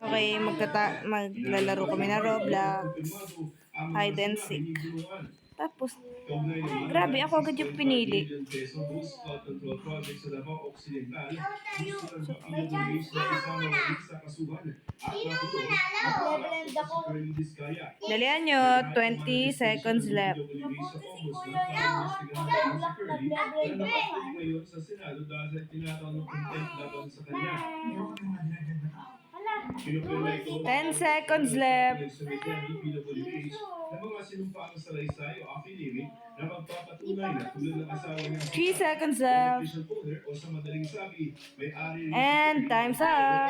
Okay, maglalaro kami na Roblox, hide and seek. Tapos, grabe, ako agad yung pinili. Dalihan nyo, 20 seconds left. Wala. 10 seconds left. ng mga sinumpaang salaysay o affidavit na magpapatunay na tulad ng asawa niya 3 seconds left. beneficial owner o sa madaling sabi, may-ari rin And time's up.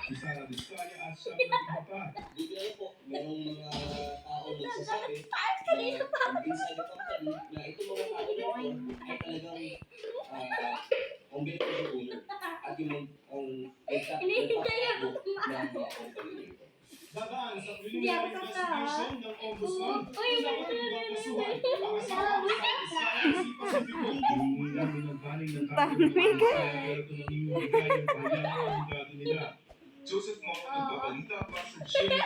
si Sara Vizcaya at siya ng iba pa. Dito na po, merong mga tao nagsasabi na inside the company na itong mga tao na ito ay talagang ang beneficial owner at yung nagtatakbo ng mga company na ito. Dadaan sa preliminary investigation ng Ombudsman kung dapat magkasuhan ang asawa ni Sara Vizcaya si Pacifico. Hiningi namin ng panig ng kapatid ng pero tumangin yung kahiyang ang abogado nila. Joseph Moro nagbabalita para sa GMA.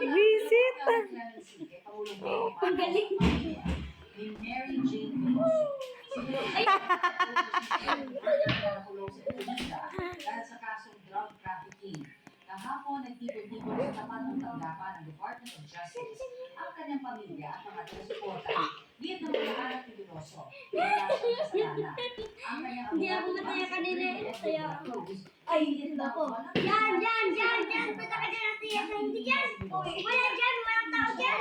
Visit. Ang galing. Ni Mary Jane Veloso. Ay! Dahil sa kasong drug trafficking. Kahapon, nagtipon-tipon sa tapat ng tanggapan ng Department of Justice ang kanyang pamilya at mga taga-suporta. Diyan ng mga ni Veloso. Wala siyang kasalanan. Ang kanyang Hindi ako mataya kanina eh. Kaya ako. Ay, hindi Ako. Yan. Punta ka dyan natin yan. Hindi dyan. Wala dyan. Walang tao dyan.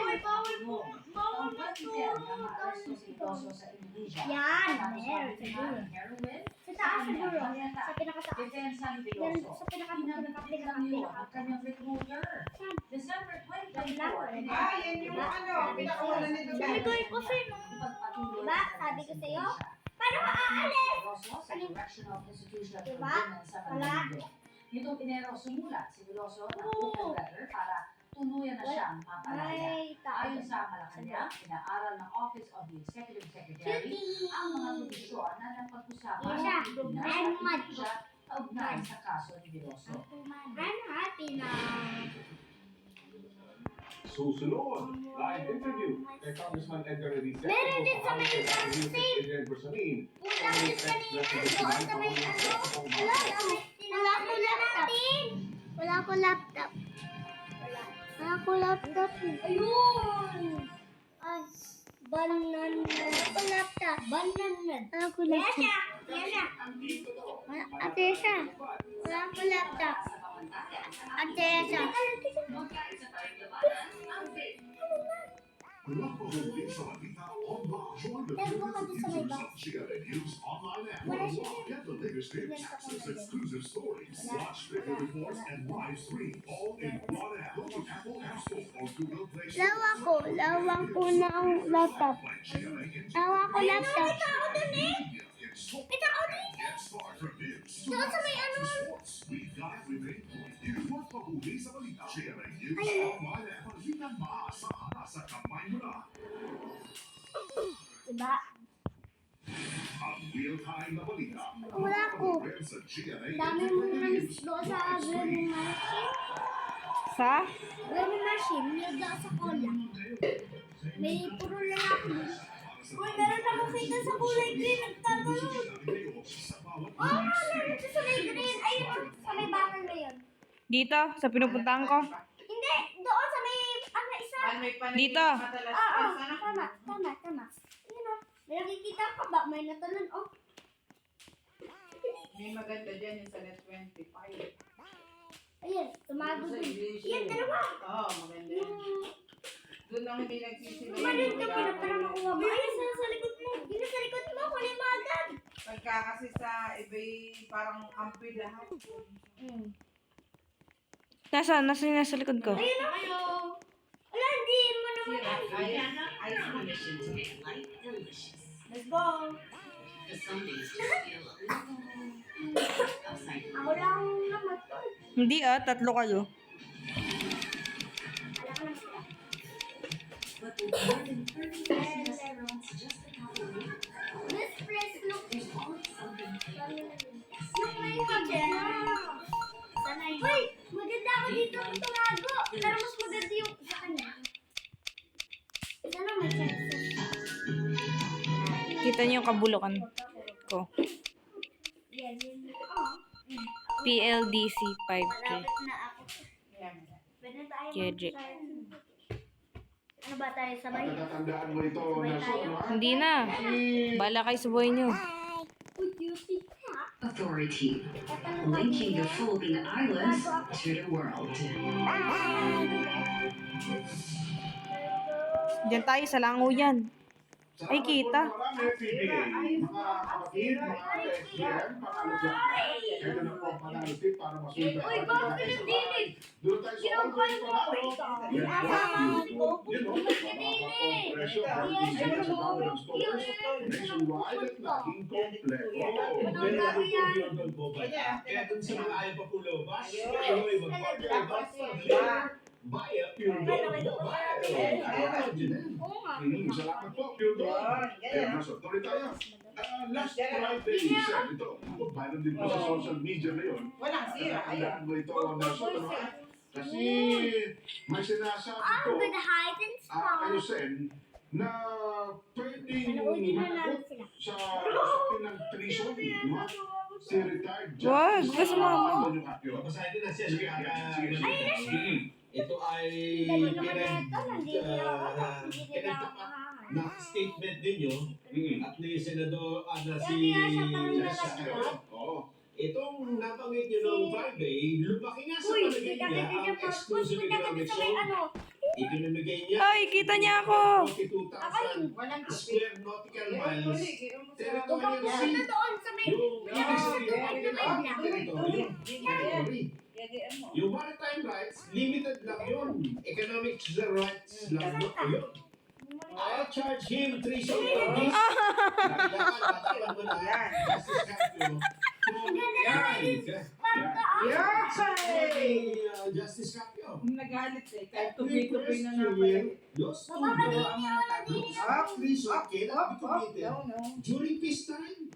Bawal sa Indonesia. Yan. Meron. Siguro. Heroin. Sa taas siguro. Sa pinakataas. Depensa ni Yan. Veloso. Sa pinakataas. Lang yun ang kanyang recruiter. December 2024. Yan yung ano, pinakauna nito. Sabi ko ko sa'yo. Diba? Sabi ko sa'yo. Paano ka aalis? Sa Correctional Institution of Diba? Women sa Wala. Manila. Nitong Enero, sumulat si Veloso ng open letter para tuluyan na siyang mapalaya. Ay, tayo. Ayon sa Malacanang, inaaral ng Office of the Executive Secretary ang mga komisyon na napag-usapan Siya. na I'm mad. siya kaugnay sa kaso ni Veloso. I'm happy na. Susunod, live interview kay Congressman Edgar Revilla. Meron din sa may vaccine. Edgar Bersamin. Pulang din kanina doon sa may ano. Wala ko laptop. Wala ko laptop. Wala ko laptop. Ayun! Ay, banan. Wala ko laptop. Banan. Wala ko laptop. Ate siya. Wala ko laptop. Ate siya. Napahuli sa balita online. Join the Pero baka doon sa may users of GMA News online app. Wala siya. Get the latest tips, access exclusive stories, watch video reports, and live stream all in one app. Go to Apple App Store or Google Play Store. Lawak ko na ang laptop. GMA News. Lawak ko laptop. May tao dun eh. May tao dun. Get Start Reviews. Doon sa may ano. Sports. We got everything for you. Napahuli sa balita. GMA News online app. Balitan maasahan nasa kamay mo na. Diba? Ang real-time na balita. Wala ko. Sa GMA Dami mo namis doon sa learning machine. Sa? Learning machine, meron doon sa cola. May puro lalaki. Uy, meron akong kita sa kulay green. Nagtatalon. Meron sa may green. Ayun, sa may bakal na yun. Dito, sa pinupuntahan ko. Hindi, doon sa may, ano, isa. Dito. Oo, tama. Yun o. May nakikita ka ba? May natalon, oh. May maganda dyan yung sa net 25. Ayun, tumago Sa dun. English. Yan, dalawa. Oo, maganda Yung, yun. Doon lang hindi nagsisimula. umalit ka, para makuha mo. Ayun, sa likod mo. Yun sa likod mo, kunin mo agad. Pagka kasi sa iba'y parang ampil lahat. Nasaan? Nasaan yung nasa likod ko? Ayun o. Wala, hindi mo naman. Ayan. Ice cream. Mission to make life delicious. Let's go. The Sundays just feel a little upside down. Ako lang naman to. Hindi tatlo kayo. Wala ka na sila. But with more than 30 restaurants just a couple of weeks, This place looks there's always something to Yung may maganda. Uy, maganda ako dito tumago. Pero mas maganda yung sa kanya. Sana may chances. Kita niyo yung kabulukan ko. Yan, yun. Oh. PLDC 5K. Malapit na ako. Pwede tayo Keje. Ano ba tayo sabay? Natatandaan mo ito, Nelson, no? Hindi na. Bala kayo sa buhay niyo. Uy, cutie. Authority, linking the Philippine Islands to the world. Diyan tayo sa lango yan. Ay, kita. Marami, PBA. Mga kapatid, mga SPM, panalo-block. Ito na po ang panalo tip para masunod. Uy, bakit yung dinig? Doon tayo sa all-way panalo. Yan po. Yun po. Presyo para bigyan sa tao ng stores. Nationwide at laging kompleto. Kaya dun sa mga ayaw pa pulobas, ayaw ay mag-partner, buy a pure gold mobile. Oo nga. Salamat po, Pure Gold. Kaya nasa tuloy tayo. Last Friday, sir, ito. Viral din po sa social media ngayon. Walang sira. Ayan mo ito, Nelson, ano? Kasi may sinasabi I'm ko, gonna hide and kayo, spot. Sen, na pwedeng Panoodin na managot namin sila. sa usapin ng treason, di ba? Si retired Wag, Justice gusto mo. Antonio Capio. Babasahin din na siya. Sige, sige, sige. Ito ay Dali naman neto, nandito na ako. Hindi nila ako pinagtapat mahahan. na statement ninyo at ni Senador na si Kaya siya parang Justice nalaglag. Capio. Oo. Itong nabanggit nyo ng Friday, lumaki nga sa Uy, palagay kita niya kita ang niya pa. exclusive Kita kita economic sa may zone. ano. Ipinamigay niya Ay, kita niya ako. 42,000 Walang square nautical miles Huwag territorial kang sea. pumunta doon sa may... Yung ibig sabihin Sa may ng territory. Territory. mo. Yung maritime rights, limited lang yun. Economic rights lang yun. I charge him treason for this. Kailangan matawan mo na Justice Capio. Justice Capio. Nagalit eh. Kahit tuloy-tuloy na naman. Those two Babalik niya wala din. treason cannot be No, no. committed during peacetime.